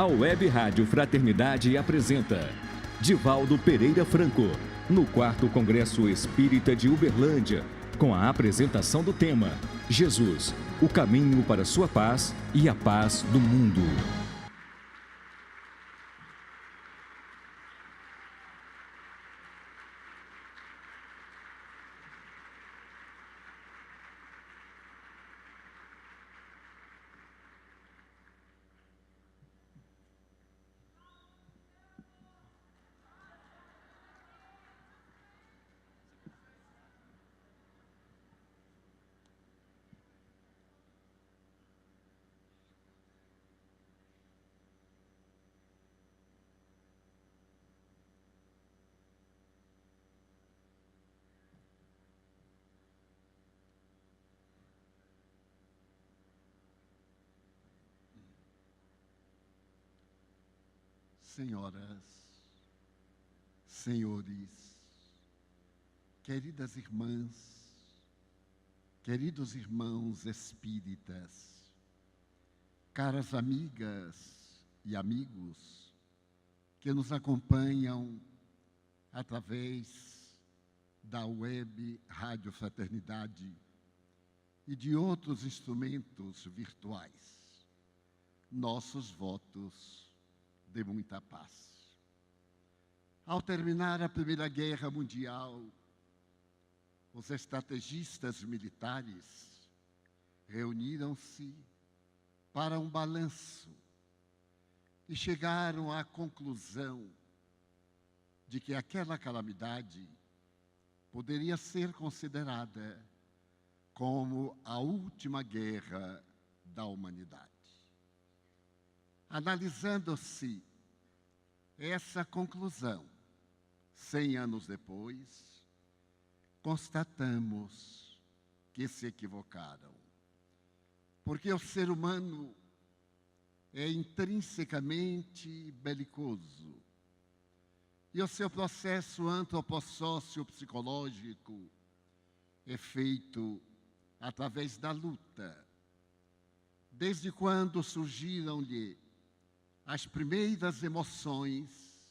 A Web Rádio Fraternidade apresenta Divaldo Pereira Franco, no 4º Congresso Espírita de Uberlândia, com a apresentação do tema Jesus, o caminho para a sua paz e a paz do mundo. Senhoras, senhores, queridas irmãs, queridos irmãos espíritas, caras amigas e amigos que nos acompanham através da Web Rádio Fraternidade e de outros instrumentos virtuais, nossos votos de muita paz. Ao terminar a Primeira Guerra Mundial, os estrategistas militares reuniram-se para um balanço e chegaram à conclusão de que aquela calamidade poderia ser considerada como a última guerra da humanidade. Analisando-se essa conclusão, 100 anos depois, constatamos que se equivocaram. Porque o ser humano é intrinsecamente belicoso. E o seu processo antropossócio-psicológico é feito através da luta. Desde quando surgiram-lhe as primeiras emoções,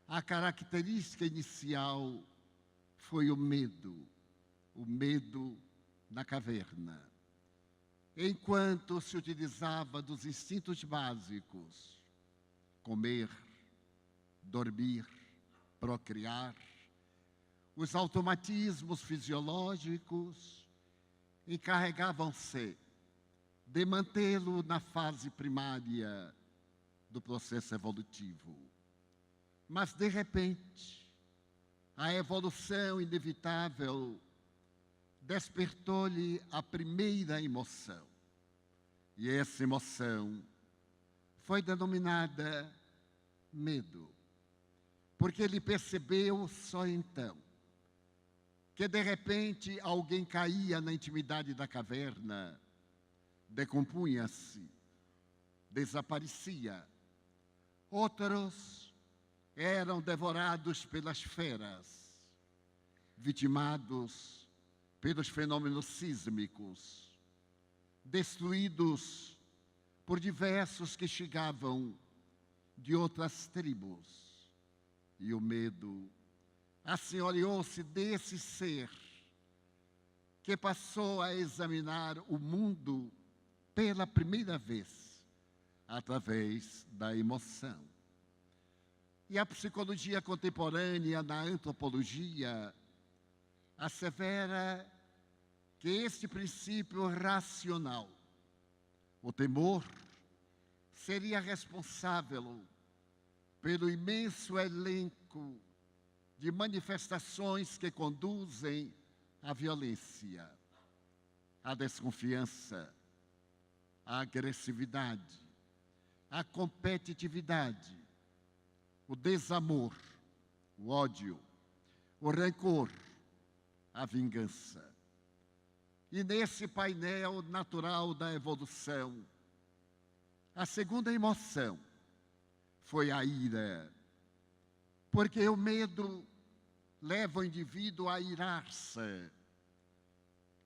a característica inicial foi o medo na caverna. Enquanto se utilizava dos instintos básicos, comer, dormir, procriar, os automatismos fisiológicos encarregavam-se de mantê-lo na fase primária do processo evolutivo. Mas, de repente, a evolução inevitável despertou-lhe a primeira emoção. E essa emoção foi denominada medo. Porque ele percebeu só então que, de repente, alguém caía na intimidade da caverna, decompunha-se, desaparecia. Outros eram devorados pelas feras, vitimados pelos fenômenos sísmicos, destruídos por diversos que chegavam de outras tribos. E o medo assenhoreou-se desse ser que passou a examinar o mundo pela primeira vez, através da emoção. E a psicologia contemporânea, na antropologia, assevera que este princípio racional, o temor, seria responsável pelo imenso elenco de manifestações que conduzem à violência, à desconfiança, à agressividade, à competitividade, o desamor, o ódio, o rancor, a vingança. E nesse painel natural da evolução, a segunda emoção foi a ira, porque o medo leva o indivíduo a irar-se,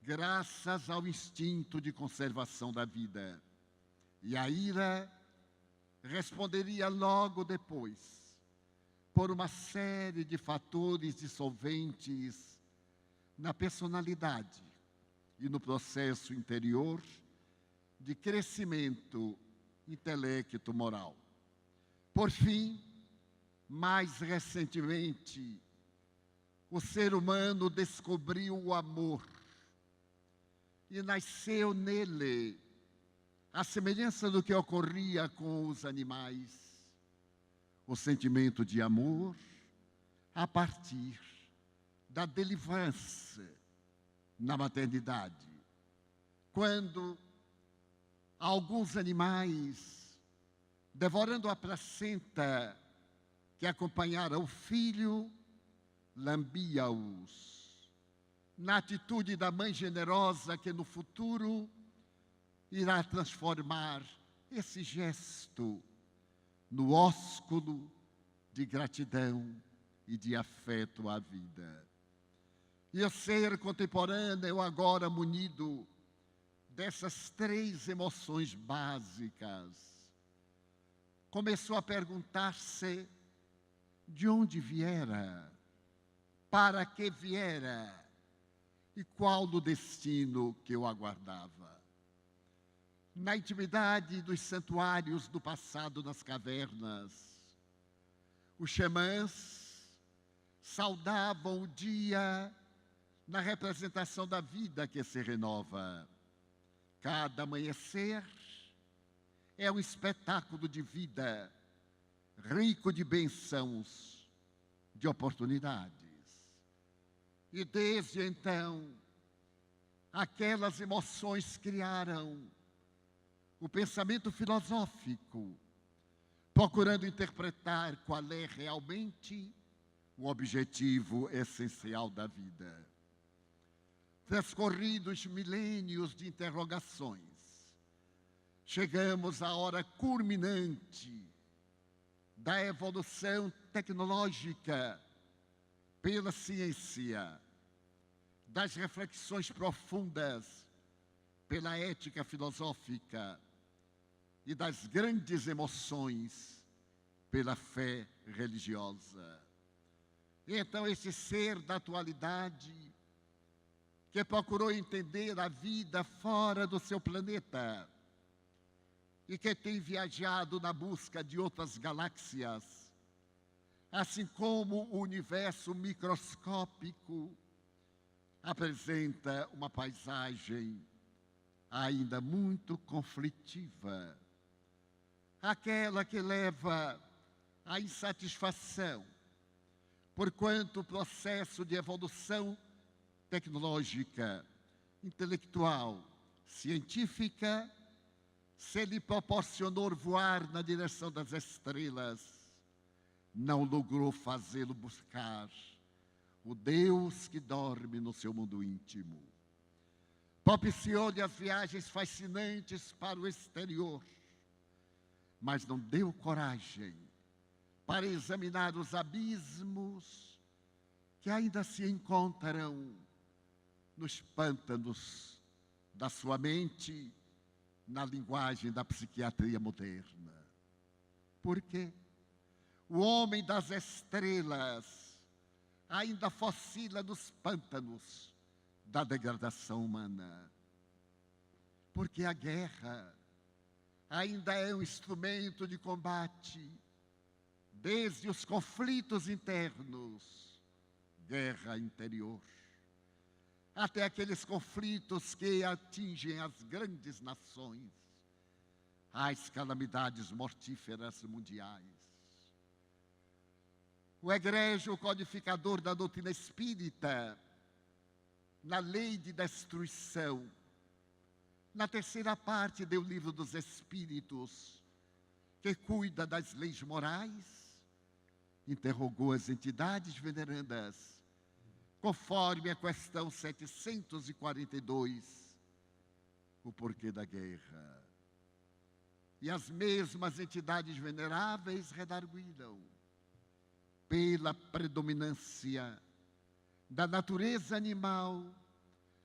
graças ao instinto de conservação da vida. E a ira responderia logo depois, por uma série de fatores dissolventes na personalidade e no processo interior de crescimento intelecto-moral. Por fim, mais recentemente, o ser humano descobriu o amor e nasceu nele, à semelhança do que ocorria com os animais, o sentimento de amor a partir da delivrance na maternidade, quando alguns animais, devorando a placenta que acompanhara o filho, lambia-os, na atitude da mãe generosa que no futuro irá transformar esse gesto no ósculo de gratidão e de afeto à vida. E o ser contemporâneo, agora munido dessas três emoções básicas, começou a perguntar-se de onde viera, para que viera e qual o destino que o aguardava. Na intimidade dos santuários do passado nas cavernas, os xamãs saudavam o dia na representação da vida que se renova. Cada amanhecer é um espetáculo de vida, rico de bênçãos, de oportunidades. E desde então, aquelas emoções criaram o pensamento filosófico, procurando interpretar qual é realmente o objetivo essencial da vida. Transcorridos milênios de interrogações, chegamos à hora culminante da evolução tecnológica pela ciência, das reflexões profundas pela ética filosófica e das grandes emoções pela fé religiosa. Então, esse ser da atualidade, que procurou entender a vida fora do seu planeta e que tem viajado na busca de outras galáxias, assim como o universo microscópico apresenta uma paisagem ainda muito conflitiva, aquela que leva à insatisfação, porquanto o processo de evolução tecnológica, intelectual, científica, se lhe proporcionou voar na direção das estrelas, não logrou fazê-lo buscar o Deus que dorme no seu mundo íntimo. Propiciou-lhe as viagens fascinantes para o exterior, mas não deu coragem para examinar os abismos que ainda se encontram nos pântanos da sua mente, na linguagem da psiquiatria moderna. Por quê? O homem das estrelas ainda fosila nos pântanos da degradação humana. Porque a guerra ainda é um instrumento de combate, desde os conflitos internos, guerra interior, até aqueles conflitos que atingem as grandes nações, as calamidades mortíferas mundiais. O egrégio codificador da doutrina espírita, na lei de destruição, na terceira parte do Livro dos Espíritos, que cuida das leis morais, interrogou as entidades venerandas, conforme a questão 742, o porquê da guerra. E as mesmas entidades veneráveis redarguiram pela predominância da natureza animal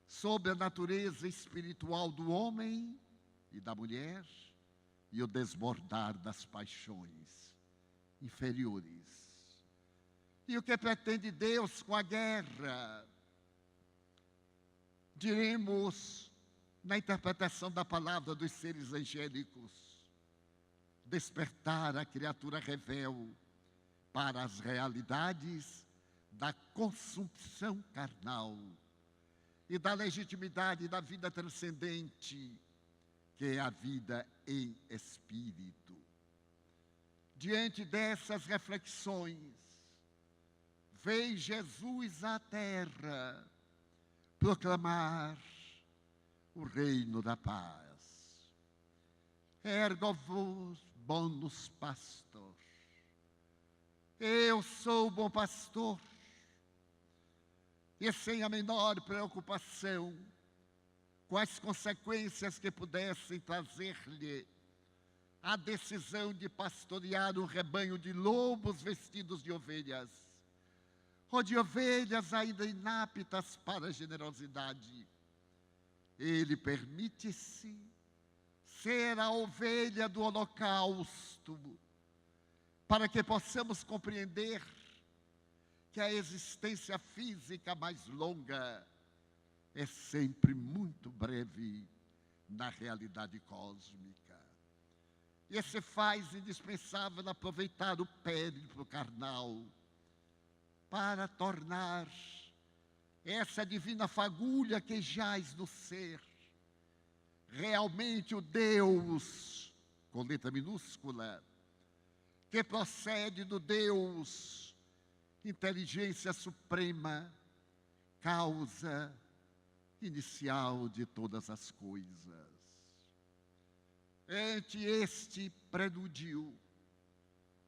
sobre a natureza espiritual do homem e da mulher, e o desbordar das paixões inferiores. E o que pretende Deus com a guerra? Diremos, na interpretação da palavra dos seres angélicos, despertar a criatura rebelde para as realidades da consumpção carnal e da legitimidade da vida transcendente, que é a vida em espírito. Diante dessas reflexões, veio Jesus à terra proclamar o reino da paz. Ergo vos bonus pastor. Eu sou o bom pastor, e sem a menor preocupação com as consequências que pudessem trazer-lhe a decisão de pastorear um rebanho de lobos vestidos de ovelhas, ou de ovelhas ainda inaptas para a generosidade. Ele permite-se ser a ovelha do holocausto, para que possamos compreender que a existência física mais longa é sempre muito breve na realidade cósmica. E se faz indispensável aproveitar o périplo carnal para tornar essa divina fagulha que jaz no ser realmente o Deus, com letra minúscula, que procede do Deus, inteligência suprema, causa inicial de todas as coisas. Ante este prelúdio,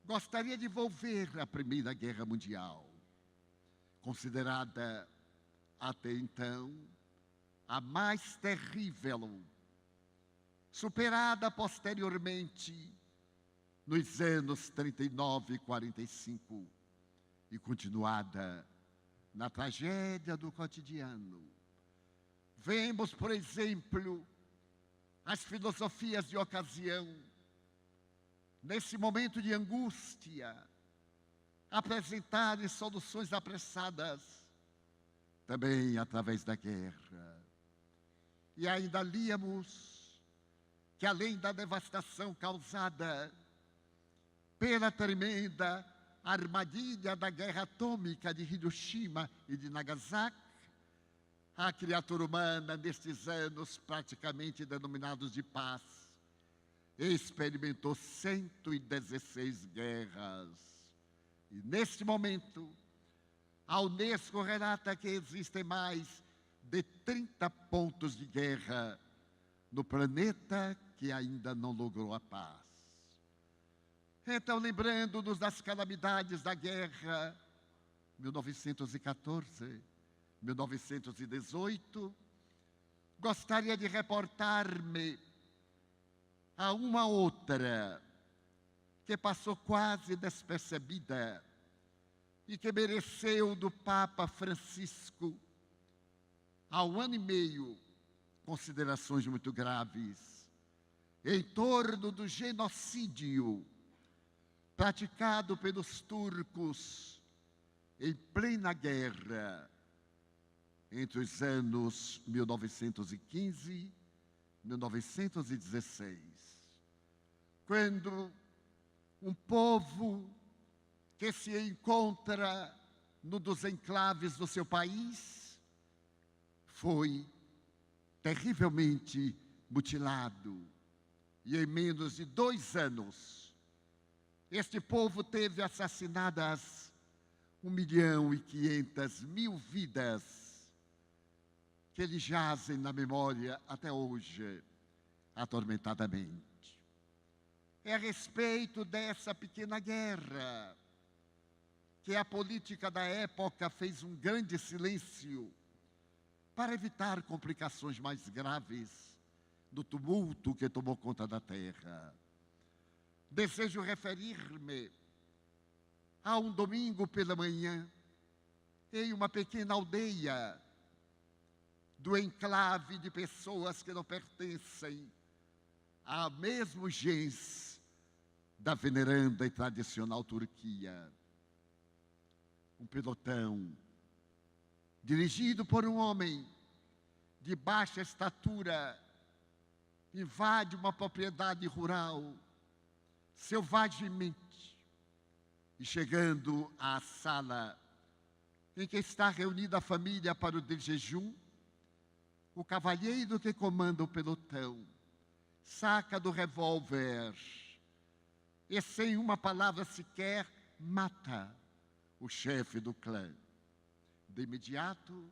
gostaria de volver à Primeira Guerra Mundial, considerada até então a mais terrível, superada posteriormente nos anos 39 e 45 e continuada na tragédia do cotidiano. Vemos, por exemplo, as filosofias de ocasião, nesse momento de angústia, apresentarem soluções apressadas, também através da guerra. E ainda líamos que, além da devastação causada pela tremenda armadilha da guerra atômica de Hiroshima e de Nagasaki, a criatura humana, nestes anos praticamente denominados de paz, experimentou 116 guerras. E, neste momento, a Unesco relata que existem mais de 30 pontos de guerra no planeta que ainda não logrou a paz. Então, lembrando-nos das calamidades da guerra, 1914, 1918, gostaria de reportar-me a uma outra que passou quase despercebida e que mereceu do Papa Francisco, há 1 ano e meio, considerações muito graves em torno do genocídio praticado pelos turcos em plena guerra entre os anos 1915 e 1916, quando um povo que se encontra num dos enclaves do seu país foi terrivelmente mutilado. E em menos de 2 anos, este povo teve assassinadas 1.500.000 vidas, que lhe jazem na memória até hoje, atormentadamente. É a respeito dessa pequena guerra que a política da época fez um grande silêncio para evitar complicações mais graves do tumulto que tomou conta da terra. Desejo referir-me a um domingo pela manhã, em uma pequena aldeia do enclave de pessoas que não pertencem ao mesmo gens da veneranda e tradicional Turquia. Um pelotão dirigido por um homem de baixa estatura invade uma propriedade rural selvagemente e, chegando à sala em que está reunida a família para o de jejum, o cavalheiro que comanda o pelotão saca do revólver e, sem uma palavra sequer, mata o chefe do clã. De imediato,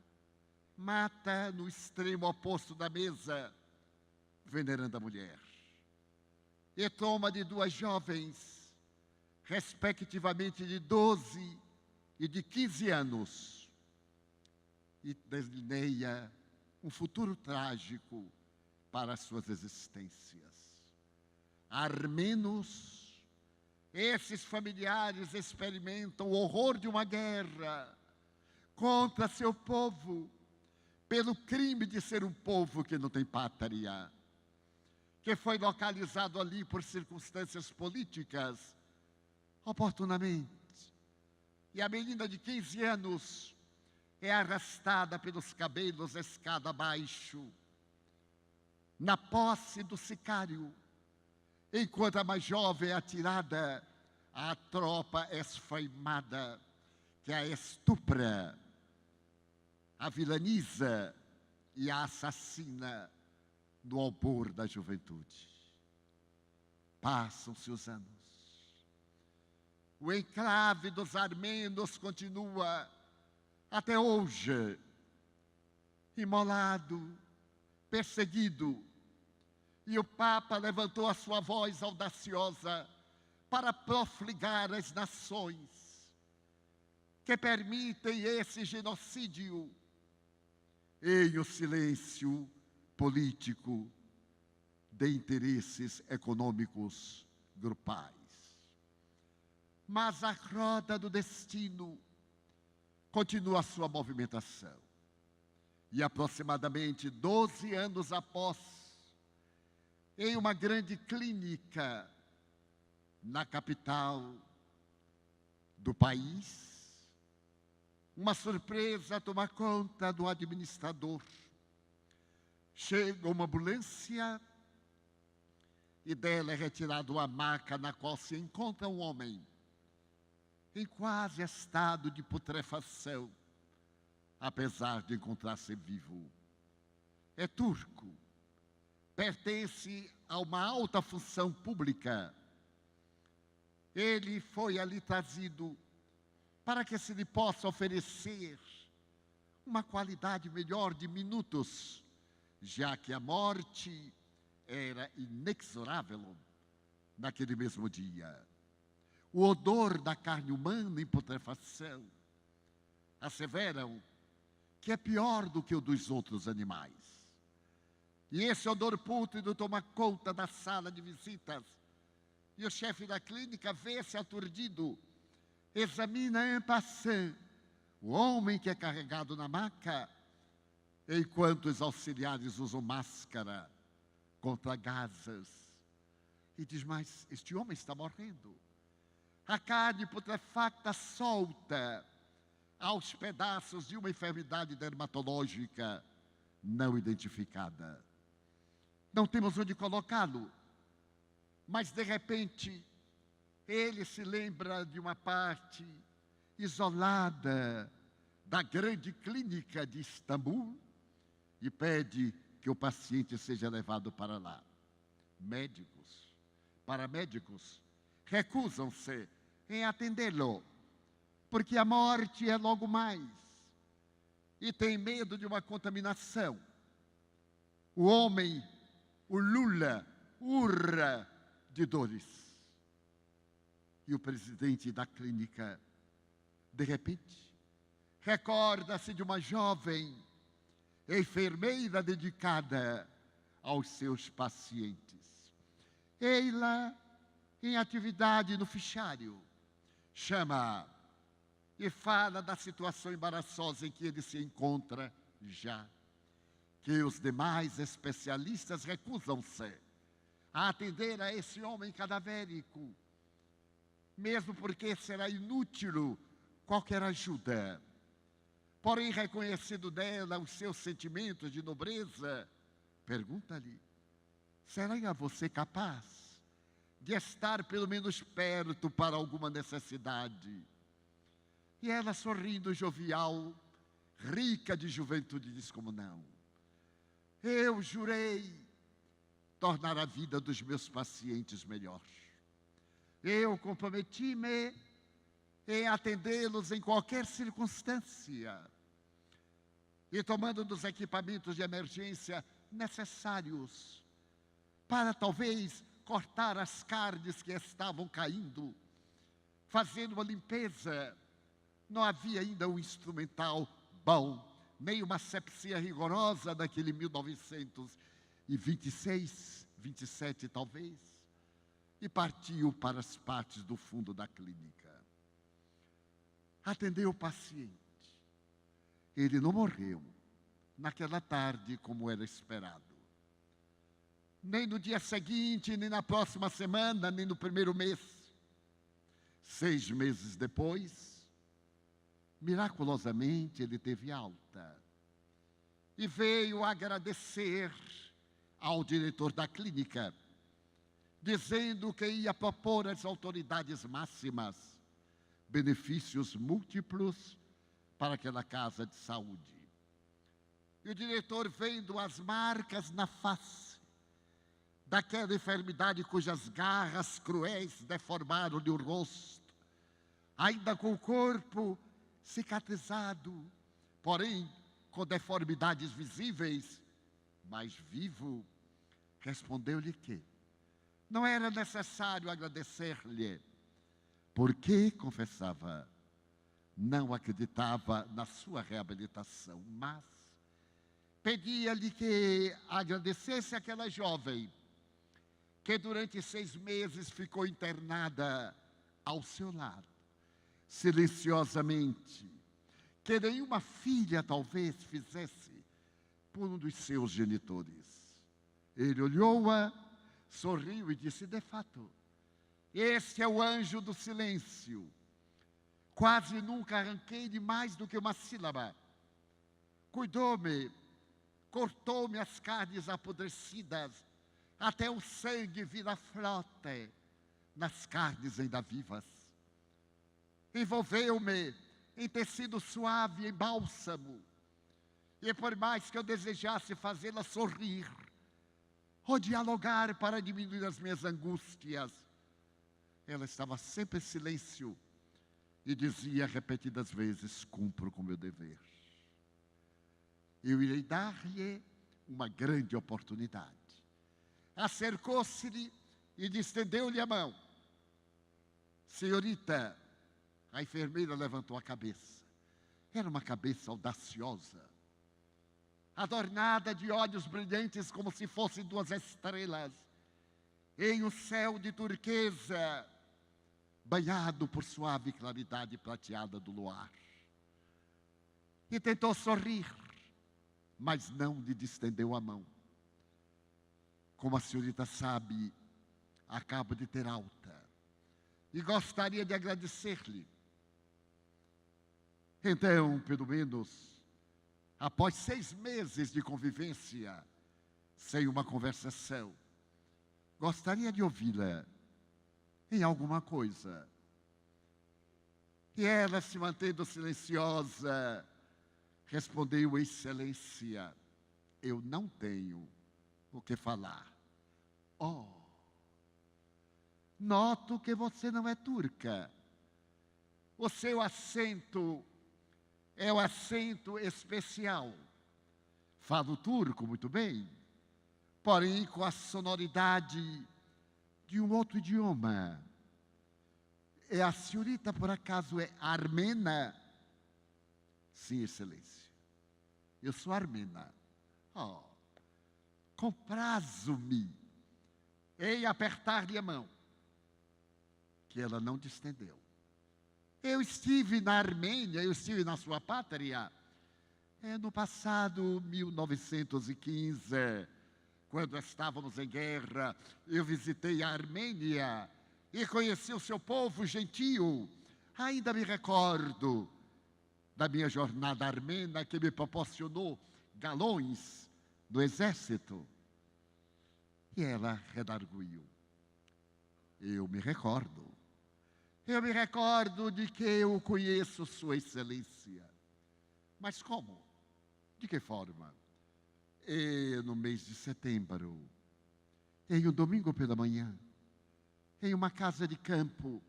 mata no extremo oposto da mesa, veneranda mulher, e toma de duas jovens, respectivamente de 12 e de 15 anos, e delineia um futuro trágico para as suas existências. Armenos, esses familiares experimentam o horror de uma guerra contra seu povo, pelo crime de ser um povo que não tem pátria, que foi localizado ali por circunstâncias políticas, oportunamente. E a menina de 15 anos é arrastada pelos cabelos escada abaixo, na posse do sicário, enquanto a mais jovem é atirada à tropa esfaimada, que a estupra, a vilaniza e a assassina no albor da juventude. Passam-se os anos. O enclave dos armenos continua até hoje imolado, perseguido, e o Papa levantou a sua voz audaciosa para profligar as nações que permitem esse genocídio em o silêncio político de interesses econômicos grupais. Mas a roda do destino continua a sua movimentação. E aproximadamente 12 anos após, em uma grande clínica na capital do país, uma surpresa toma conta do administrador. Chega uma ambulância e dela é retirada uma maca na qual se encontra um homem em quase estado de putrefação, apesar de encontrar-se vivo. É turco, pertence a uma alta função pública. Ele foi ali trazido para que se lhe possa oferecer uma qualidade melhor de minutos, já que a morte era inexorável naquele mesmo dia. O odor da carne humana em putrefação asseveram que é pior do que o dos outros animais. E esse odor pútrido toma conta da sala de visitas. E o chefe da clínica vê-se aturdido, examina en passant o homem que é carregado na maca, enquanto os auxiliares usam máscara contra gases. E diz, mas este homem está morrendo. A carne putrefacta solta aos pedaços de uma enfermidade dermatológica não identificada. Não temos onde colocá-lo, mas de repente ele se lembra de uma parte isolada da grande clínica de Istambul e pede que o paciente seja levado para lá. Médicos, paramédicos, recusam-se em atendê-lo, porque a morte é logo mais, e tem medo de uma contaminação. O homem, o Lula, urra de dores. E o presidente da clínica, de repente, recorda-se de uma jovem enfermeira dedicada aos seus pacientes. Ei-la em atividade no fichário, chama e fala da situação embaraçosa em que ele se encontra já, que os demais especialistas recusam-se a atender a esse homem cadavérico, mesmo porque será inútil qualquer ajuda. Porém, reconhecendo dela os seus sentimentos de nobreza, pergunta-lhe: será você capaz de estar pelo menos perto para alguma necessidade? E ela, sorrindo jovial, rica de juventude, diz como não. Eu jurei tornar a vida dos meus pacientes melhor. Eu comprometi-me em atendê-los em qualquer circunstância e tomando dos equipamentos de emergência necessários para talvez cortar as carnes que estavam caindo, fazendo uma limpeza. Não havia ainda um instrumental bom, nem uma asepsia rigorosa daquele 1926, 27 talvez, e partiu para as partes do fundo da clínica. Atendeu o paciente. Ele não morreu naquela tarde como era esperado. Nem no dia seguinte, nem na próxima semana, nem no primeiro mês. 6 meses depois, miraculosamente, ele teve alta. E veio agradecer ao diretor da clínica, dizendo que ia propor às autoridades máximas benefícios múltiplos para aquela casa de saúde. E o diretor, vendo as marcas na face daquela enfermidade cujas garras cruéis deformaram-lhe o rosto, ainda com o corpo cicatrizado, porém com deformidades visíveis, mas vivo, respondeu-lhe que não era necessário agradecer-lhe, porque, confessava, não acreditava na sua reabilitação, mas pedia-lhe que agradecesse aquela jovem que durante 6 meses ficou internada ao seu lado, silenciosamente, que nenhuma filha talvez fizesse por um dos seus genitores. Ele olhou-a, sorriu e disse: de fato, este é o anjo do silêncio. Quase nunca arranquei-lhe mais do que uma sílaba. Cuidou-me, cortou-me as carnes apodrecidas, até o sangue vir a flote nas carnes ainda vivas. Envolveu-me em tecido suave, em bálsamo, e por mais que eu desejasse fazê-la sorrir, ou dialogar para diminuir as minhas angústias, ela estava sempre em silêncio e dizia repetidas vezes: cumpro com o meu dever. Eu irei dar-lhe uma grande oportunidade. Acercou-se-lhe e estendeu-lhe a mão. Senhorita, a enfermeira levantou a cabeça. Era uma cabeça audaciosa, adornada de olhos brilhantes como se fossem 2 estrelas, em um céu de turquesa, banhado por suave claridade prateada do luar. E tentou sorrir, mas não lhe estendeu a mão. Como a senhorita sabe, acabo de ter alta e gostaria de agradecer-lhe. Então, pelo menos, após 6 meses de convivência, sem uma conversação, gostaria de ouvi-la em alguma coisa. E ela, se mantendo silenciosa, respondeu: excelência, eu não tenho o que falar. Oh, noto que você não é turca. O seu acento é o acento especial. Falo turco muito bem, porém com a sonoridade de um outro idioma. E a senhorita, por acaso, é armena? Sim, excelência. Eu sou armena. Oh, comprazo-me em apertar-lhe a mão, que ela não te estendeu. Eu estive na Armênia, eu estive na sua pátria, no passado 1915, Quando estávamos em guerra, eu visitei a Armênia e conheci o seu povo gentil. Ainda me recordo da minha jornada armênia, que me proporcionou galões do exército. E ela redarguiu. Eu me recordo de que eu conheço Sua Excelência. Mas como? De que forma? E no mês de setembro, em um domingo pela manhã, em uma casa de campo,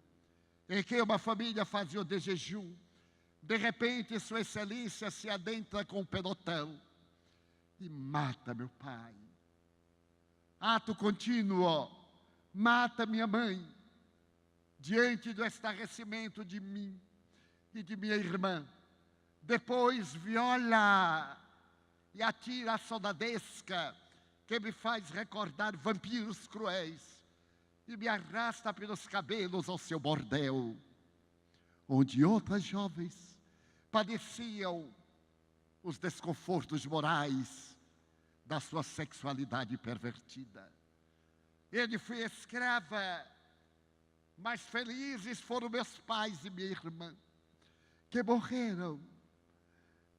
em que uma família fazia o de jejum, de repente Sua Excelência se adentra com o pelotão e mata meu pai. Ato contínuo, mata minha mãe, diante do estarrecimento de mim e de minha irmã. Depois viola e atira a soldadesca, que me faz recordar vampiros cruéis, e me arrasta pelos cabelos ao seu bordel, onde outras jovens padeciam os desconfortos morais da sua sexualidade pervertida. Ele foi escrava, mas felizes foram meus pais e minha irmã, que morreram.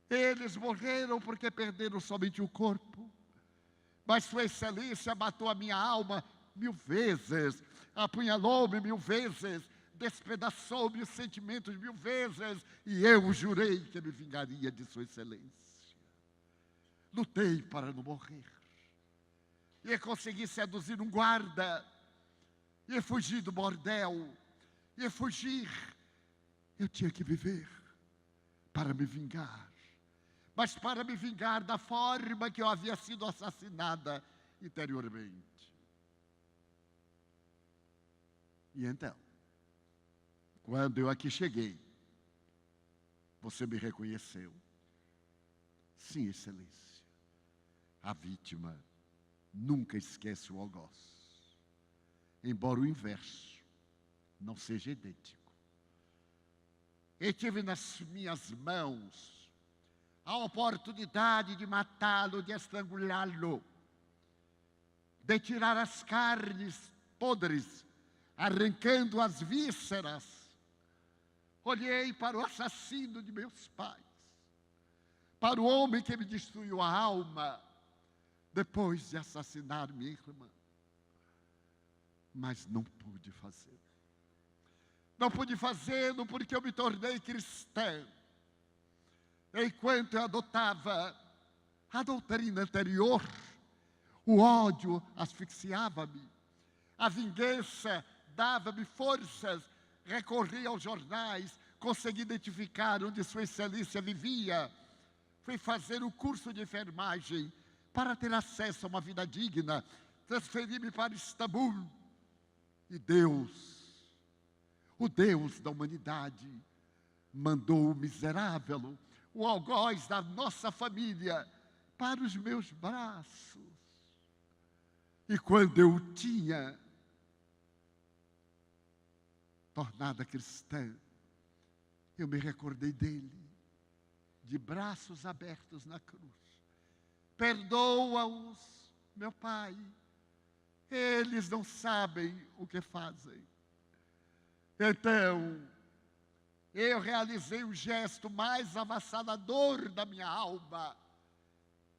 Eles morreram porque perderam somente o corpo, mas Sua Excelência matou a minha alma 1000 vezes, apunhalou-me 1000 vezes, despedaçou-me os sentimentos 1000 vezes, e eu jurei que me vingaria de Sua Excelência. Lutei para não morrer, e consegui seduzir um guarda, e fugir do bordel, e fugir. Eu tinha que viver para me vingar, mas para me vingar da forma que eu havia sido assassinada interiormente. E então, quando eu aqui cheguei, você me reconheceu? Sim, Excelência. A vítima nunca esquece o algoz, embora o inverso não seja idêntico. Eu tive nas minhas mãos a oportunidade de matá-lo, de estrangulá-lo, de tirar as carnes podres, arrancando as vísceras. Olhei para o assassino de meus pais, para o homem que me destruiu a alma, depois de assassinar minha irmã. Mas não pude fazer. Não pude fazê-lo porque eu me tornei cristã. Enquanto eu adotava a doutrina anterior, o ódio asfixiava-me, a vingança dava-me forças. Recorri aos jornais, consegui identificar onde Sua Excelência vivia. Fui fazer o curso de enfermagem para ter acesso a uma vida digna. Transferi-me para Istambul. E Deus, o Deus da humanidade, mandou o miserável, o algoz da nossa família, para os meus braços. E quando eu o tinha tornada cristã, eu me recordei dele, de braços abertos na cruz. Perdoa-os, meu Pai, eles não sabem o que fazem. Então, eu realizei o gesto mais avassalador da minha alma.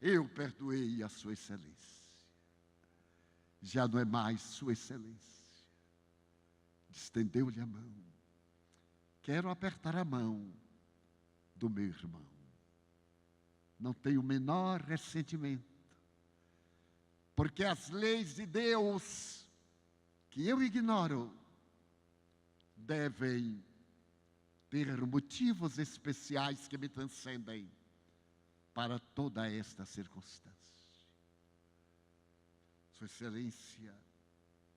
Eu perdoei a Sua Excelência. Já não é mais Sua Excelência. Estendeu-lhe a mão. Quero apertar a mão do meu irmão. Não tenho o menor ressentimento, porque as leis de Deus, que eu ignoro, devem ter motivos especiais que me transcendem para toda esta circunstância. Sua Excelência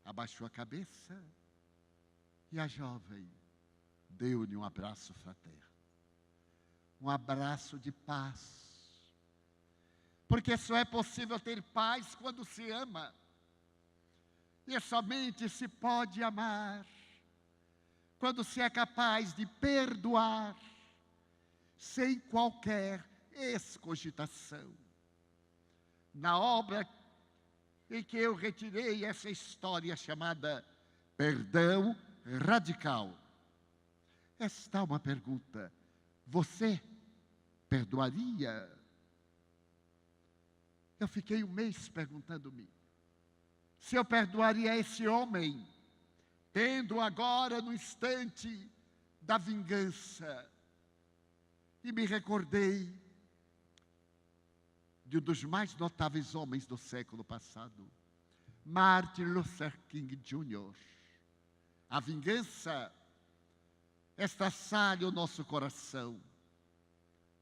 abaixou a cabeça e a jovem deu-lhe um abraço fraterno, um abraço de paz, porque só é possível ter paz quando se ama, e somente se pode amar quando se é capaz de perdoar, sem qualquer excogitação. Na obra em que eu retirei essa história chamada perdão radical. Está uma pergunta: você perdoaria? Eu fiquei um mês perguntando-me se eu perdoaria esse homem, tendo agora no instante da vingança. E me recordei de um dos mais notáveis homens do século passado, Martin Luther King Jr. A vingança estraçalha o nosso coração,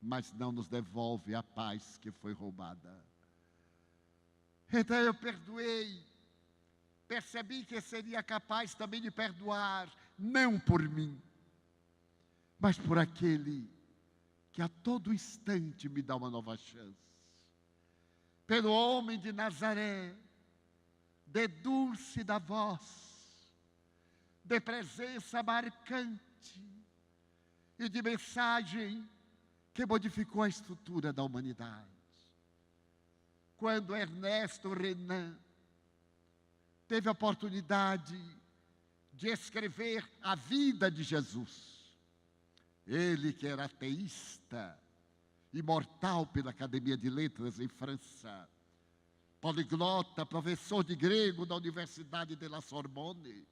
mas não nos devolve a paz que foi roubada. Então eu perdoei, percebi que seria capaz também de perdoar, não por mim, mas por aquele que a todo instante me dá uma nova chance. Pelo homem de Nazaré, de dúlcida voz, de presença marcante e de mensagem que modificou a estrutura da humanidade. Quando Ernesto Renan teve a oportunidade de escrever a vida de Jesus, ele que era ateísta, imortal pela Academia de Letras em França, poliglota, professor de grego da Universidade de la Sorbonne,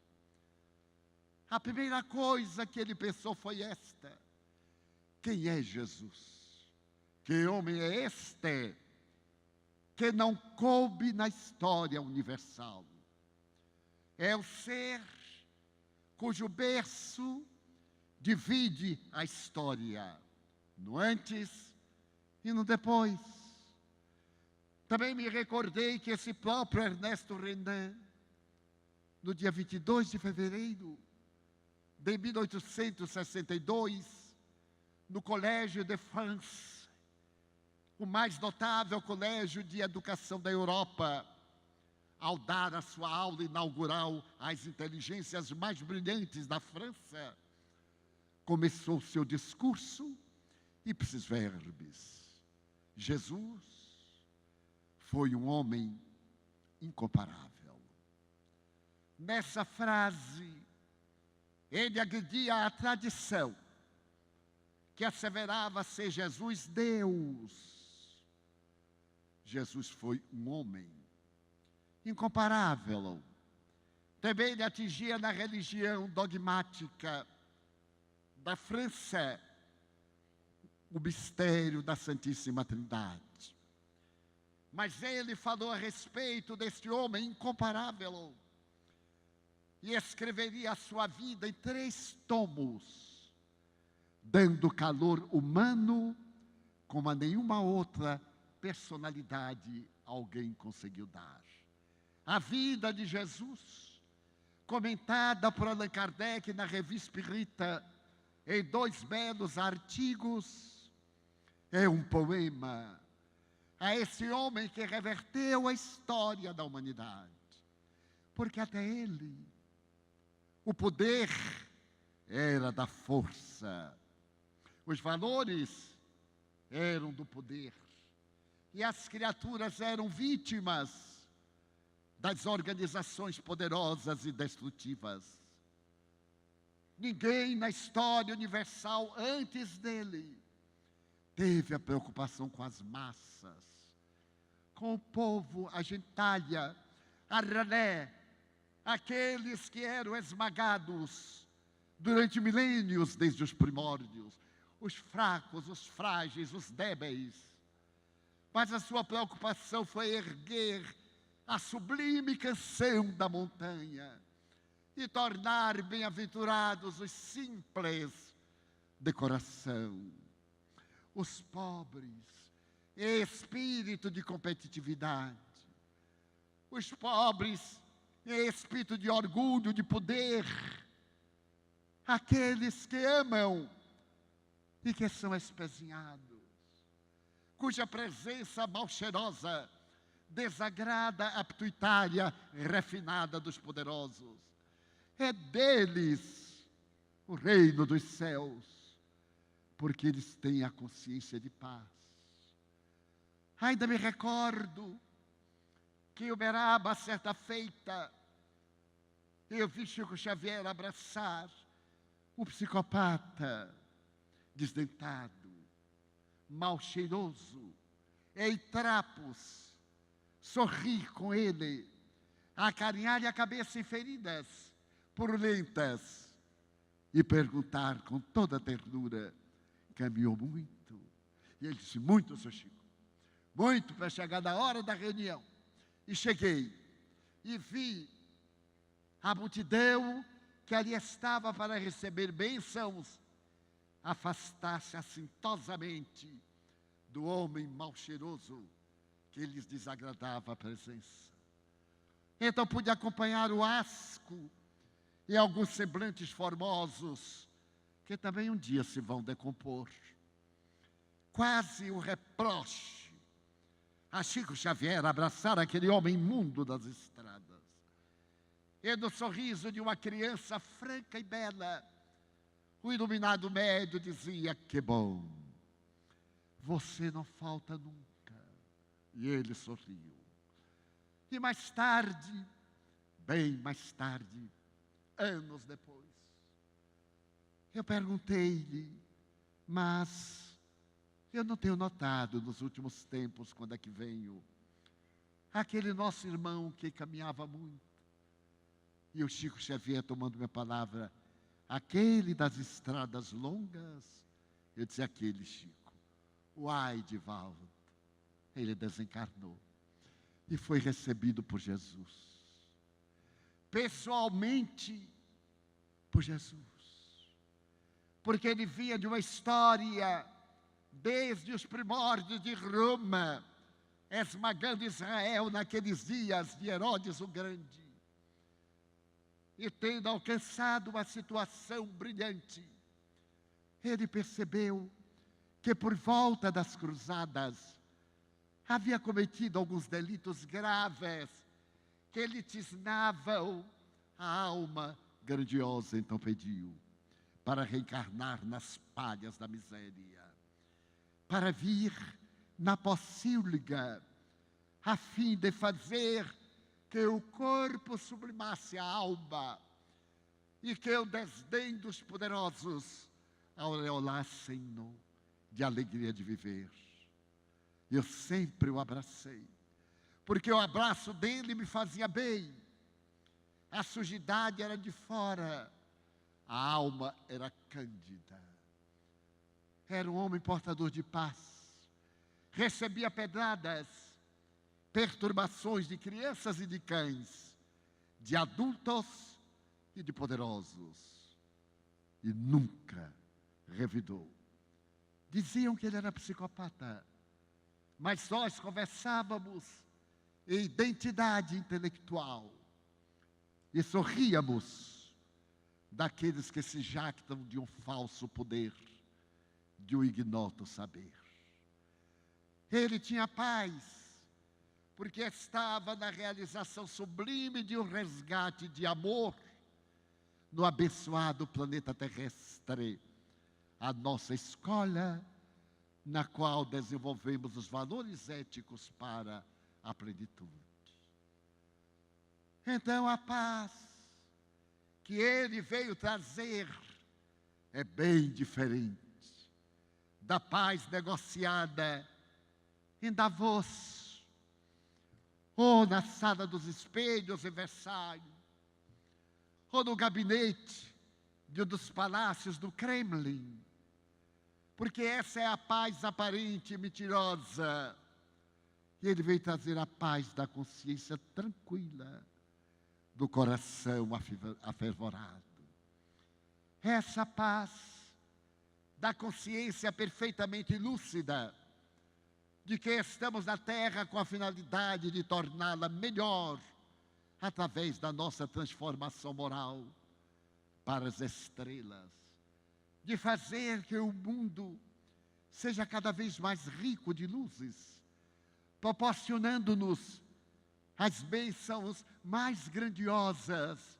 a primeira coisa que ele pensou foi esta: quem é Jesus? Que homem é este que não coube na história universal? É o ser cujo berço divide a história, no antes e no depois. Também me recordei que esse próprio Ernesto Renan, no dia 22 de fevereiro de 1862, no Colégio de France, o mais notável colégio de educação da Europa, ao dar a sua aula inaugural às inteligências mais brilhantes da França, começou seu discurso ipsis verbis: Jesus foi um homem incomparável. Nessa frase, ele agredia a tradição que asseverava ser Jesus Deus. Jesus foi um homem incomparável. Também ele atingia na religião dogmática da França o mistério da Santíssima Trindade. Mas ele falou a respeito deste homem incomparável e escreveria a sua vida em 3 tomos, dando calor humano como a nenhuma outra personalidade alguém conseguiu dar. A vida de Jesus, comentada por Allan Kardec na Revista Espírita, em 2 belos artigos, é um poema a esse homem que reverteu a história da humanidade. Porque até ele, o poder era da força, os valores eram do poder, e as criaturas eram vítimas das organizações poderosas e destrutivas. Ninguém na história universal antes dele teve a preocupação com as massas, com o povo, a gentalha, a ralé, aqueles que eram esmagados durante milênios desde os primórdios, os fracos, os frágeis, os débeis. Mas a sua preocupação foi erguer a sublime canção da montanha e tornar bem-aventurados os simples de coração, os pobres em espírito de competitividade, os pobres em espírito de orgulho, de poder, aqueles que amam e que são espezinhados, cuja presença mal cheirosa desagrada a pituitária refinada dos poderosos. É deles o reino dos céus, porque eles têm a consciência de paz. Ainda me recordo que em Uberaba, certa feita, eu vi Chico Xavier abraçar um psicopata desdentado, mal cheiroso, em trapos, sorrir com ele, acarinhar-lhe a cabeça em feridas purulentas e perguntar com toda ternura: caminhou muito? E ele disse: muito, seu Chico, muito, para chegar na hora da reunião. E cheguei e vi a multidão que ali estava para receber bênçãos afastar-se assintosamente do homem mal cheiroso que lhes desagradava a presença. Então pude acompanhar o asco e alguns semblantes formosos que também um dia se vão decompor. Quase um reproche a Chico Xavier abraçar aquele homem imundo das estradas. E no sorriso de uma criança franca e bela, o iluminado médio dizia: que bom, você não falta nunca. E ele sorriu. E mais tarde, bem mais tarde, anos depois, eu perguntei-lhe: mas eu não tenho notado nos últimos tempos, quando é que venho, aquele nosso irmão que caminhava muito. E o Chico Xavier, tomando minha palavra: aquele das estradas longas? Eu disse: aquele, Chico. Uai, Divaldo, ele desencarnou e foi recebido por Jesus, pessoalmente por Jesus, porque ele vinha de uma história desde os primórdios de Roma, esmagando Israel naqueles dias de Herodes o Grande, e tendo alcançado uma situação brilhante, ele percebeu que por volta das cruzadas havia cometido alguns delitos graves que lhe tisnavam a alma grandiosa. Então pediu para reencarnar nas palhas da miséria, para vir na pocilga, a fim de fazer que o corpo sublimasse a alma e que o desdém dos poderosos aureolassem-no de alegria de viver. Eu sempre o abracei, porque o abraço dele me fazia bem. A sujidade era de fora, a alma era cândida. Era um homem portador de paz, recebia pedradas, perturbações de crianças e de cães, de adultos e de poderosos, e nunca revidou. Diziam que ele era psicopata, mas nós conversávamos em identidade intelectual e sorríamos daqueles que se jactam de um falso poder, de um ignoto saber. Ele tinha paz, porque estava na realização sublime de um resgate de amor no abençoado planeta terrestre, a nossa escola, na qual desenvolvemos os valores éticos para a plenitude. Então a paz que ele veio trazer é bem diferente da paz negociada em Davos, ou na sala dos espelhos em Versalhes, ou no gabinete de um dos palácios do Kremlin, porque essa é a paz aparente e mentirosa. E ele veio trazer a paz da consciência tranquila, do coração afervorado. Essa paz da consciência perfeitamente lúcida, de que estamos na Terra com a finalidade de torná-la melhor, através da nossa transformação moral para as estrelas, de fazer que o mundo seja cada vez mais rico de luzes, proporcionando-nos as bênçãos mais grandiosas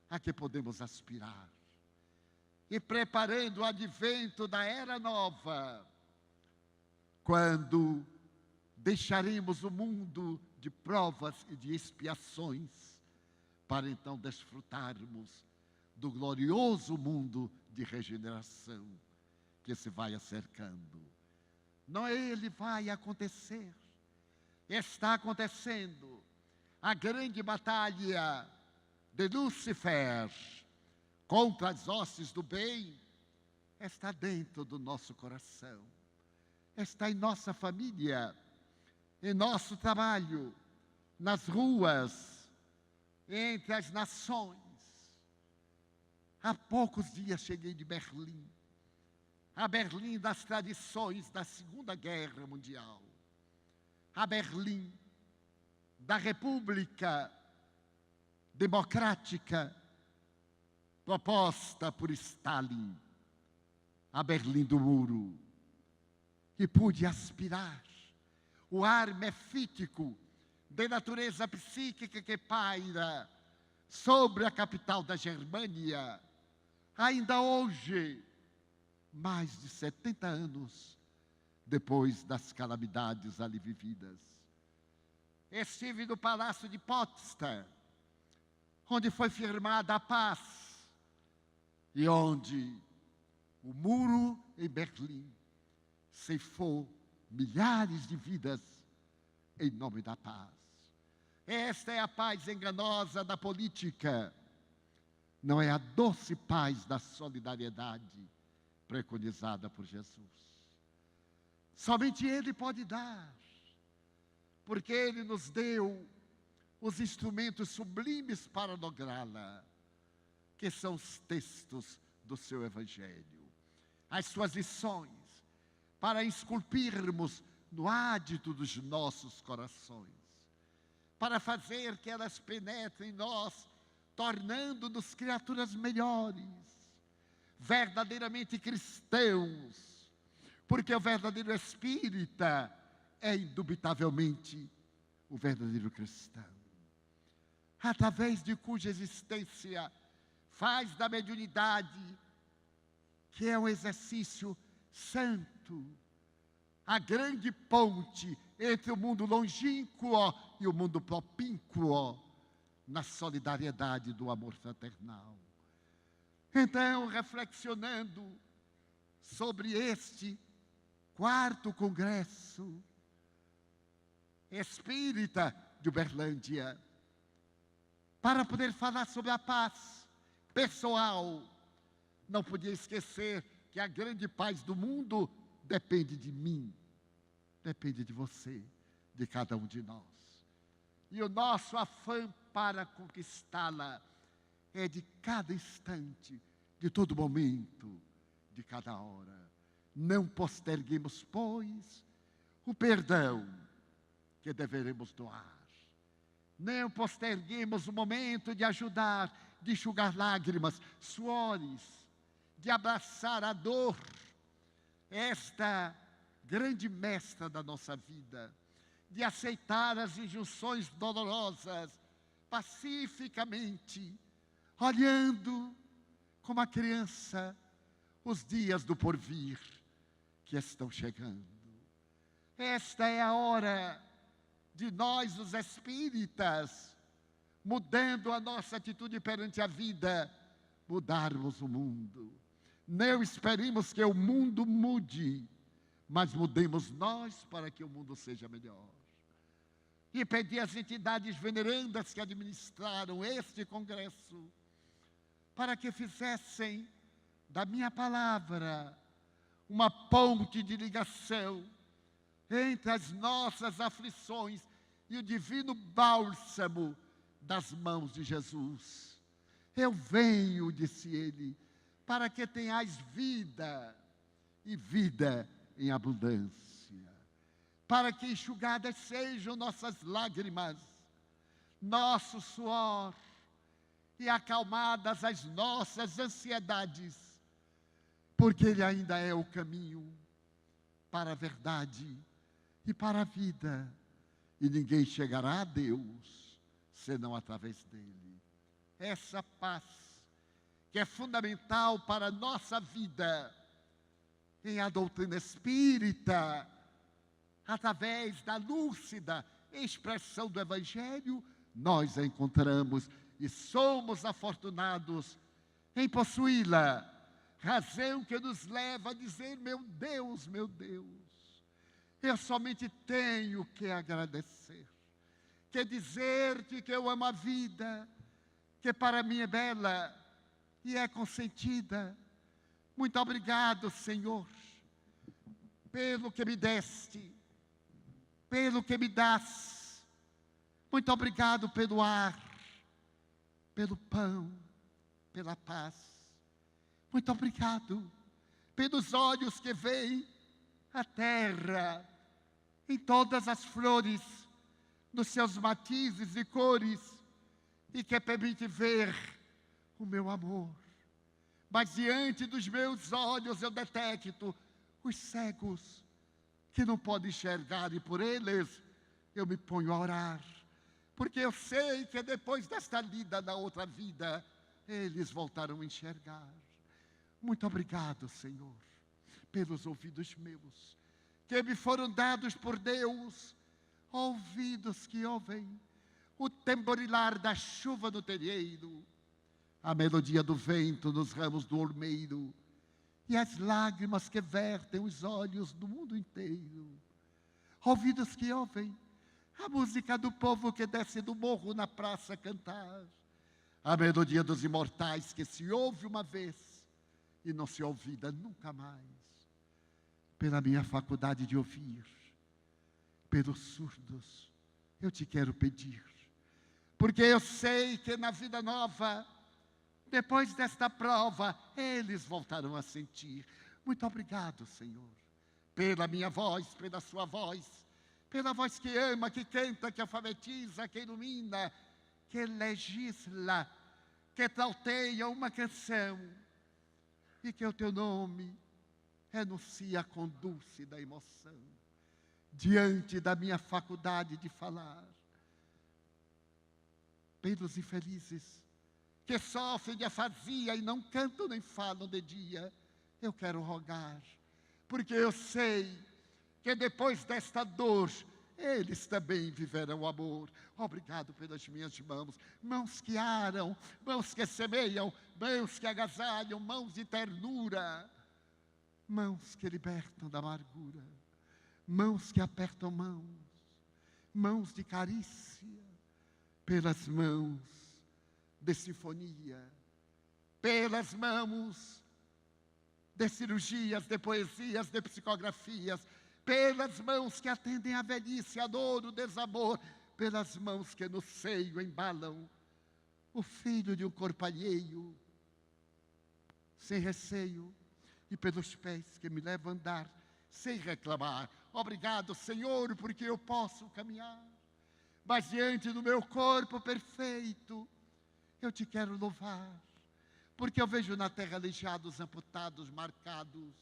a que podemos aspirar, e preparando o advento da era nova, quando deixaremos o mundo de provas e de expiações, para então desfrutarmos do glorioso mundo de regeneração que se vai acercando. Não é ele vai acontecer, está acontecendo. A grande batalha de Lúcifer contra as hostes do bem está dentro do nosso coração, está em nossa família, em nosso trabalho, nas ruas, entre as nações. Há poucos dias cheguei de Berlim, a Berlim das tradições da Segunda Guerra Mundial, a Berlim da República Democrática proposta por Stalin, a Berlim do Muro, e pude aspirar o ar mefítico de natureza psíquica que paira sobre a capital da Germânia, ainda hoje, mais de 70 anos depois das calamidades ali vividas. Estive no Palácio de Potsdam, onde foi firmada a paz e onde o muro em Berlim ceifou milhares de vidas em nome da paz. Esta é a paz enganosa da política, não é a doce paz da solidariedade preconizada por Jesus. Somente Ele pode dar, porque Ele nos deu os instrumentos sublimes para lográ-la, que são os textos do seu Evangelho, as suas lições, para esculpirmos no ádito dos nossos corações, para fazer que elas penetrem em nós, tornando-nos criaturas melhores, verdadeiramente cristãos, porque o verdadeiro espírita é indubitavelmente o verdadeiro cristão, através de cuja existência faz da mediunidade, que é um exercício santo, a grande ponte entre o mundo longínquo e o mundo propínquo, na solidariedade do amor fraternal. Então, reflexionando sobre este 4º Congresso Espírita de Uberlândia, para poder falar sobre a paz pessoal, não podia esquecer que a grande paz do mundo depende de mim, depende de você, de cada um de nós. E o nosso afã para conquistá-la é de cada instante, de todo momento, de cada hora. Não posterguemos, pois, o perdão que deveremos doar. Não posterguemos o momento de ajudar, de enxugar lágrimas, suores, de abraçar a dor, esta grande mestra da nossa vida, de aceitar as injunções dolorosas, pacificamente, olhando como a criança os dias do porvir que estão chegando. Esta é a hora de nós, os espíritas, mudando a nossa atitude perante a vida, mudarmos o mundo. Não esperemos que o mundo mude, mas mudemos nós para que o mundo seja melhor. E pedir às entidades venerandas que administraram este congresso, para que fizessem da minha palavra uma ponte de ligação entre as nossas aflições e o divino bálsamo das mãos de Jesus. Eu venho, disse ele, para que tenhais vida, e vida em abundância, para que enxugadas sejam nossas lágrimas, nosso suor, e acalmadas as nossas ansiedades, porque Ele ainda é o caminho para a verdade e para a vida, e ninguém chegará a Deus senão através dele. Essa paz que é fundamental para a nossa vida, em a doutrina espírita, através da lúcida expressão do Evangelho, nós a encontramos e somos afortunados em possuí-la. Razão que nos leva a dizer: meu Deus, eu somente tenho que agradecer, que dizer-te que eu amo a vida, que para mim é bela e é consentida. Muito obrigado, Senhor, pelo que me deste, pelo que me dás. Muito obrigado pelo ar, pelo pão, pela paz. Muito obrigado pelos olhos que veem a terra em todas as flores, nos seus matizes e cores, e que permite ver o meu amor. Mas diante dos meus olhos eu detecto os cegos que não podem enxergar, e por eles eu me ponho a orar, porque eu sei que depois desta lida na outra vida, eles voltarão a enxergar. Muito obrigado, Senhor, pelos ouvidos meus, que me foram dados por Deus, ouvidos que ouvem o tamborilar da chuva no terreiro, a melodia do vento nos ramos do ormeiro, e as lágrimas que vertem os olhos do mundo inteiro. Ouvidos que ouvem a música do povo que desce do morro na praça cantar, a melodia dos imortais que se ouve uma vez e não se ouvida nunca mais. Pela minha faculdade de ouvir, pelos surdos, eu te quero pedir, porque eu sei que na vida nova, depois desta prova, eles voltarão a sentir. Muito obrigado, Senhor, pela minha voz, pela sua voz, pela voz que ama, que canta, que alfabetiza, que ilumina, que legisla, que trauteia uma canção, e que o teu nome renuncia com dulce da emoção, diante da minha faculdade de falar. Pelos infelizes que sofrem de afasia e não cantam nem falam de dia, eu quero rogar, porque eu sei que depois desta dor, eles também viverão o amor. Obrigado pelas minhas mãos, mãos que aram, mãos que semeiam, mãos que agasalham, mãos de ternura, mãos que libertam da amargura, mãos que apertam mãos, mãos de carícia, pelas mãos de sinfonia, pelas mãos de cirurgias, de poesias, de psicografias, pelas mãos que atendem a velhice, a dor, o desamor, pelas mãos que no seio embalam o filho de um corpo alheio, sem receio, e pelos pés que me levam a andar sem reclamar. Obrigado, Senhor, porque eu posso caminhar, mas diante do meu corpo perfeito, eu te quero louvar, porque eu vejo na terra aleijados, amputados, marcados,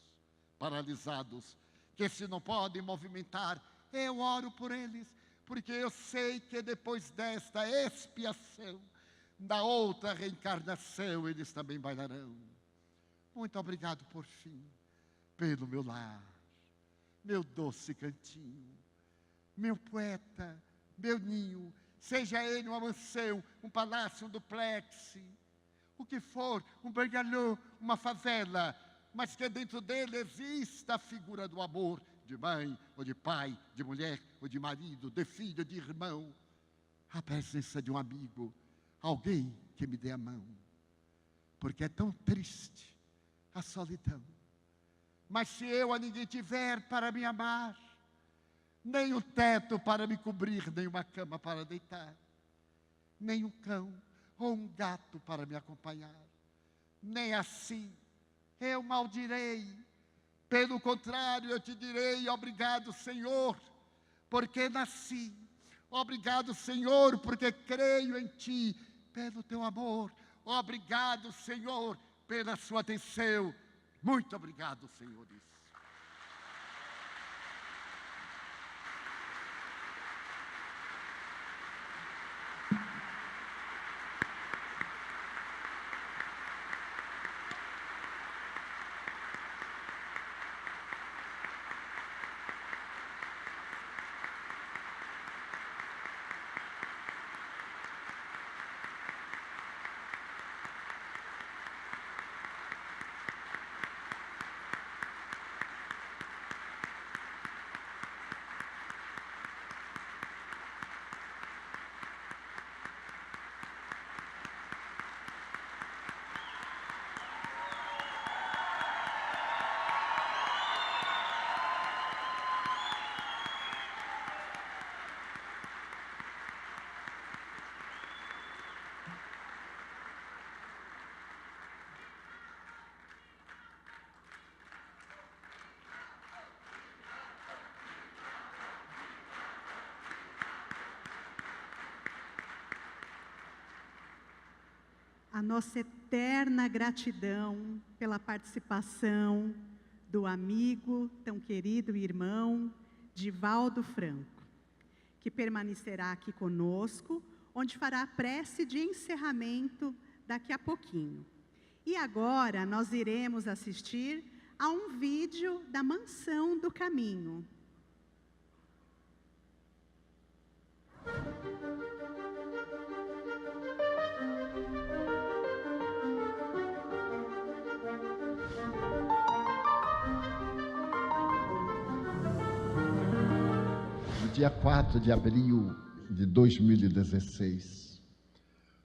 paralisados, que se não podem movimentar. Eu oro por eles, porque eu sei que depois desta expiação, da outra reencarnação, eles também bailarão. Muito obrigado por fim, pelo meu lar, meu doce cantinho, meu poeta, meu ninho, seja ele uma mansão, um palácio, um duplex, o que for, um bangalô, uma favela, mas que dentro dele exista a figura do amor, de mãe, ou de pai, de mulher, ou de marido, de filho, de irmão, a presença de um amigo, alguém que me dê a mão, porque é tão triste a solidão. Mas se eu a ninguém tiver para me amar, nem um teto para me cobrir, nem uma cama para deitar, nem um cão ou um gato para me acompanhar, nem assim eu maldirei. Pelo contrário, eu te direi: obrigado, Senhor, porque nasci. Obrigado, Senhor, porque creio em ti, pelo teu amor. Obrigado, Senhor, pela sua atenção. Muito obrigado, senhores. nossa eterna gratidão pela participação do amigo, tão querido irmão, Divaldo Franco, que permanecerá aqui conosco, onde fará a prece de encerramento daqui a pouquinho. E agora nós iremos assistir a um vídeo da Mansão do Caminho. No dia 4 de abril de 2016,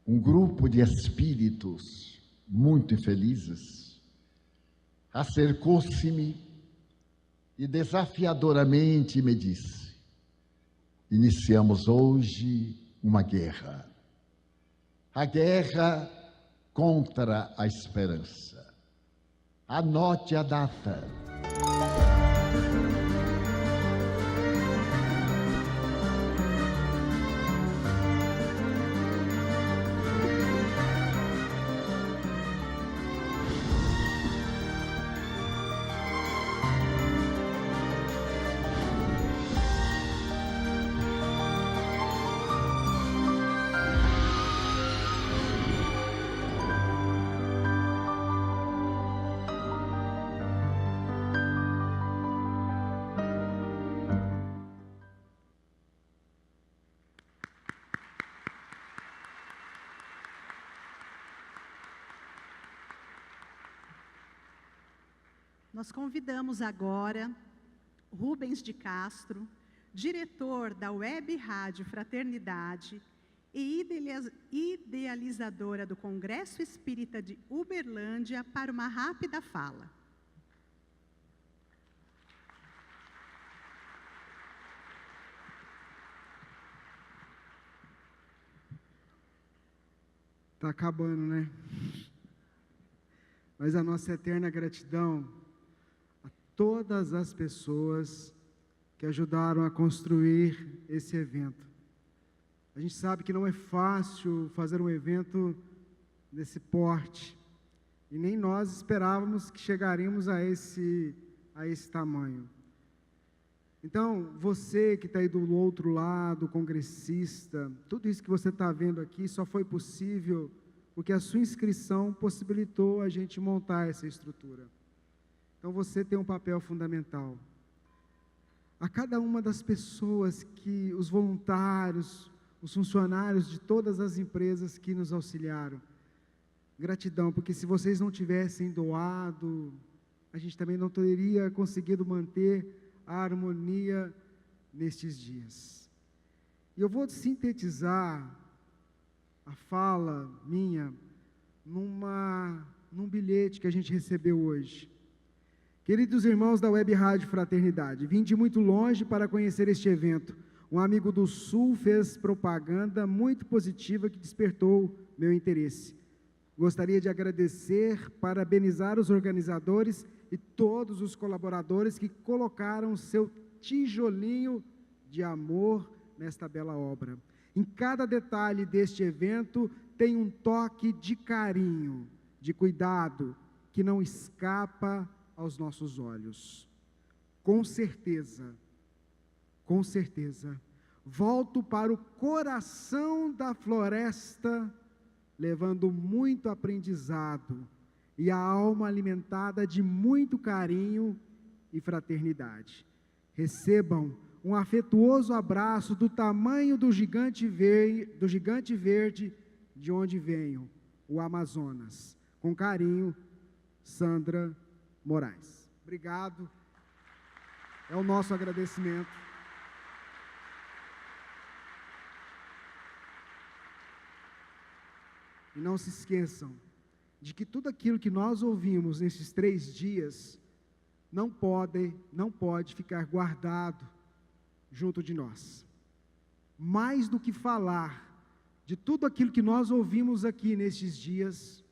um grupo de espíritos muito infelizes acercou-se-me e desafiadoramente me disse: iniciamos hoje uma guerra. A guerra contra a esperança. Anote a data. Nós convidamos agora Rubens de Castro, diretor da Web Rádio Fraternidade e idealizadora do Congresso Espírita de Uberlândia, para uma rápida fala. Está acabando, né? Mas a nossa eterna gratidão a todas as pessoas que ajudaram a construir esse evento. A gente sabe que não é fácil fazer um evento desse porte, e nem nós esperávamos que chegaríamos a esse tamanho. Então, você que está aí do outro lado, congressista, tudo isso que você está vendo aqui só foi possível porque a sua inscrição possibilitou a gente montar essa estrutura. Então, você tem um papel fundamental. A cada uma das pessoas os voluntários, os funcionários de todas as empresas que nos auxiliaram, gratidão, porque se vocês não tivessem doado, a gente também não teria conseguido manter a harmonia nestes dias. E eu vou sintetizar a fala minha num bilhete que a gente recebeu hoje. Queridos irmãos da Web Rádio Fraternidade, vim de muito longe para conhecer este evento. Um amigo do Sul fez propaganda muito positiva que despertou meu interesse. Gostaria de agradecer, parabenizar os organizadores e todos os colaboradores que colocaram seu tijolinho de amor nesta bela obra. Em cada detalhe deste evento tem um toque de carinho, de cuidado, que não escapa aos nossos olhos. Com certeza, volto para o coração da floresta, levando muito aprendizado e a alma alimentada de muito carinho e fraternidade. Recebam um afetuoso abraço do tamanho do gigante verde de onde venho, o Amazonas. Com carinho, Sandra Moraes. Obrigado. É o nosso agradecimento. E não se esqueçam de que tudo aquilo que nós ouvimos nesses 3 dias não pode ficar guardado junto de nós. Mais do que falar de tudo aquilo que nós ouvimos aqui nestes dias,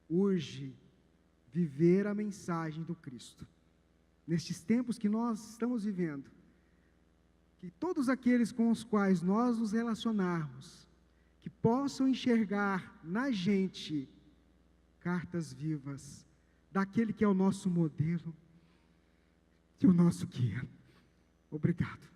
urge viver a mensagem do Cristo. Nestes tempos que nós estamos vivendo, que todos aqueles com os quais nós nos relacionarmos, que possam enxergar na gente cartas vivas daquele que é o nosso modelo e o nosso guia. Obrigado.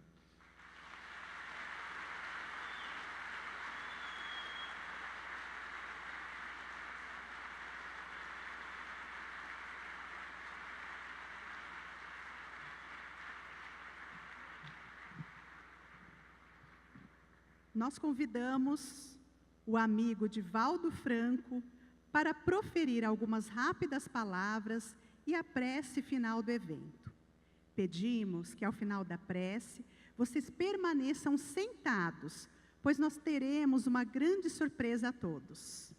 Nós convidamos o amigo Divaldo Franco para proferir algumas rápidas palavras e a prece final do evento. Pedimos que, ao final da prece, vocês permaneçam sentados, pois nós teremos uma grande surpresa a todos.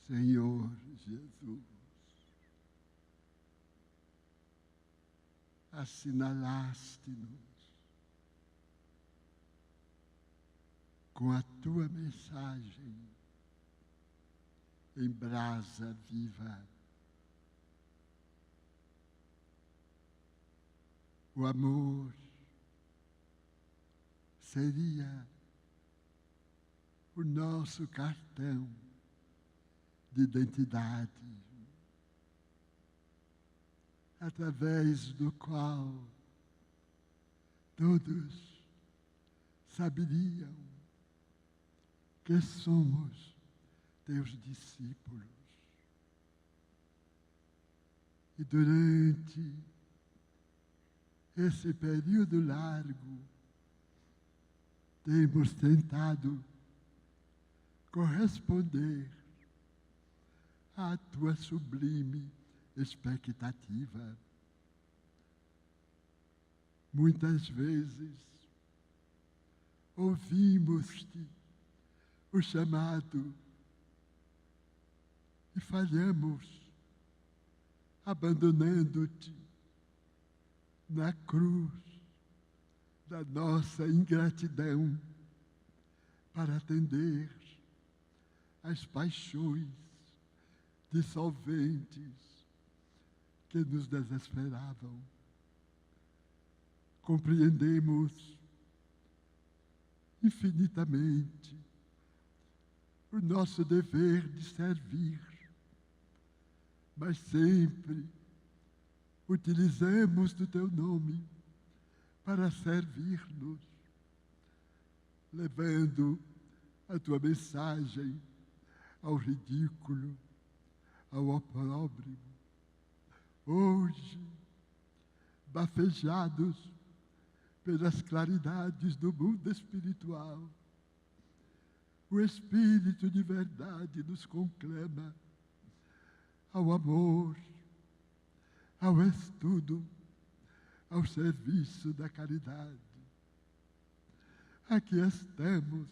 Senhor Jesus, assinalaste-nos com a tua mensagem em brasa viva. O amor seria o nosso cartão de identidade, através do qual todos saberiam que somos teus discípulos. E durante esse período largo, temos tentado corresponder à tua sublime expectativa. Muitas vezes ouvimos-te o chamado e falhamos, abandonando-te na cruz da nossa ingratidão para atender às paixões dissolventes que nos desesperavam. Compreendemos infinitamente o nosso dever de servir, mas sempre utilizamos do teu nome para servir-nos, levando a tua mensagem ao ridículo, ao opróbrio. Hoje, bafejados pelas claridades do mundo espiritual, o Espírito de verdade nos conclama ao amor, ao estudo, ao serviço da caridade. Aqui estamos,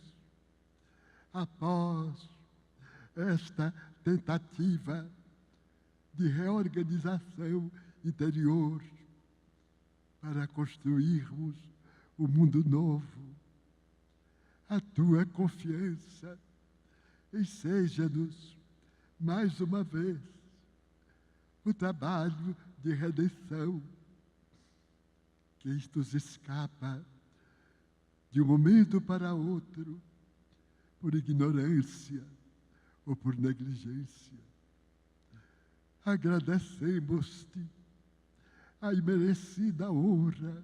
após esta tentativa de reorganização interior para construirmos o mundo novo. A tua confiança enseja-nos, mais uma vez, o trabalho de redenção, que isto nos escapa de um momento para outro, por ignorância ou por negligência. Agradecemos-te a imerecida honra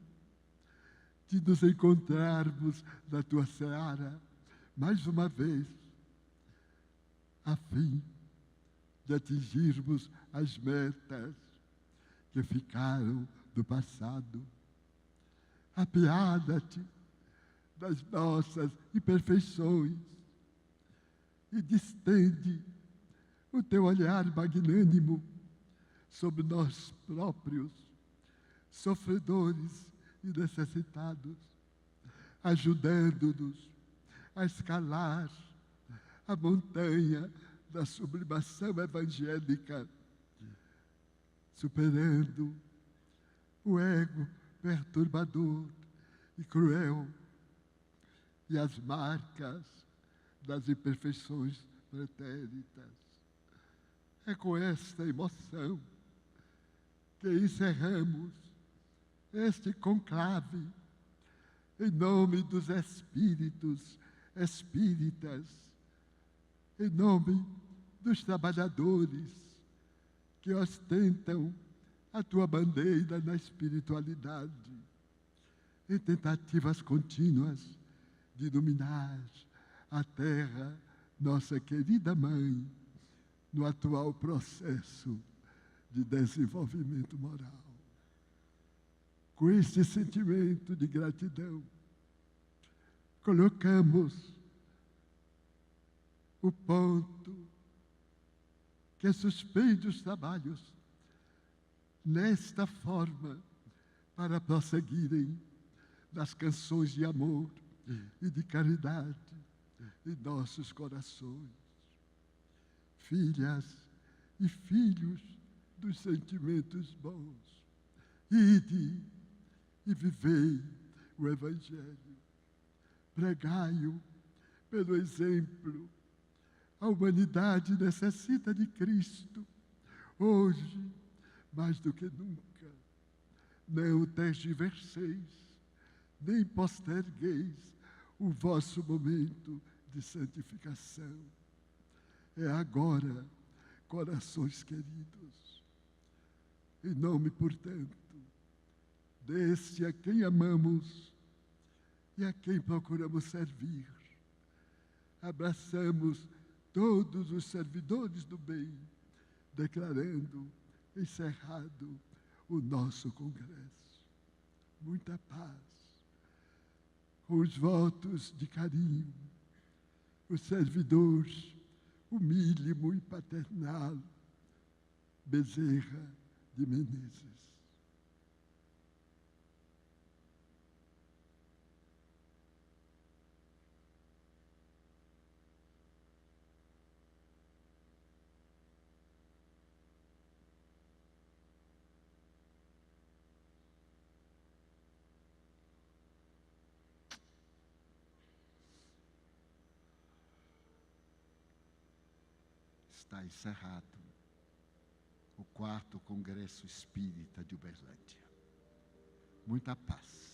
de nos encontrarmos na tua seara, mais uma vez, a fim de atingirmos as metas que ficaram do passado. Apiada-te das nossas imperfeições e distende o teu olhar magnânimo sobre nós próprios, sofredores e necessitados, ajudando-nos a escalar a montanha da sublimação evangélica, superando o ego perturbador e cruel e as marcas das imperfeições pretéritas. É com esta emoção que encerramos este conclave em nome dos espíritos espíritas, em nome dos trabalhadores que ostentam a tua bandeira na espiritualidade, em tentativas contínuas de iluminar a terra, nossa querida mãe, no atual processo de desenvolvimento moral. Com este sentimento de gratidão, colocamos o ponto que suspende os trabalhos nesta forma para prosseguirem nas canções de amor e de caridade em nossos corações. Filhas e filhos dos sentimentos bons, ide e vivei o Evangelho. Pregai-o pelo exemplo. A humanidade necessita de Cristo, hoje, mais do que nunca. Não tergiverseis, nem postergueis o vosso momento de santificação. É agora, corações queridos. Em nome, portanto, deste a quem amamos e a quem procuramos servir, abraçamos todos os servidores do bem, declarando encerrado o nosso congresso. Muita paz. Com os votos de carinho, o servidor humílimo e paternal, Bezerra de Menezes. Está encerrado o 4º Congresso Espírita de Uberlândia. Muita paz.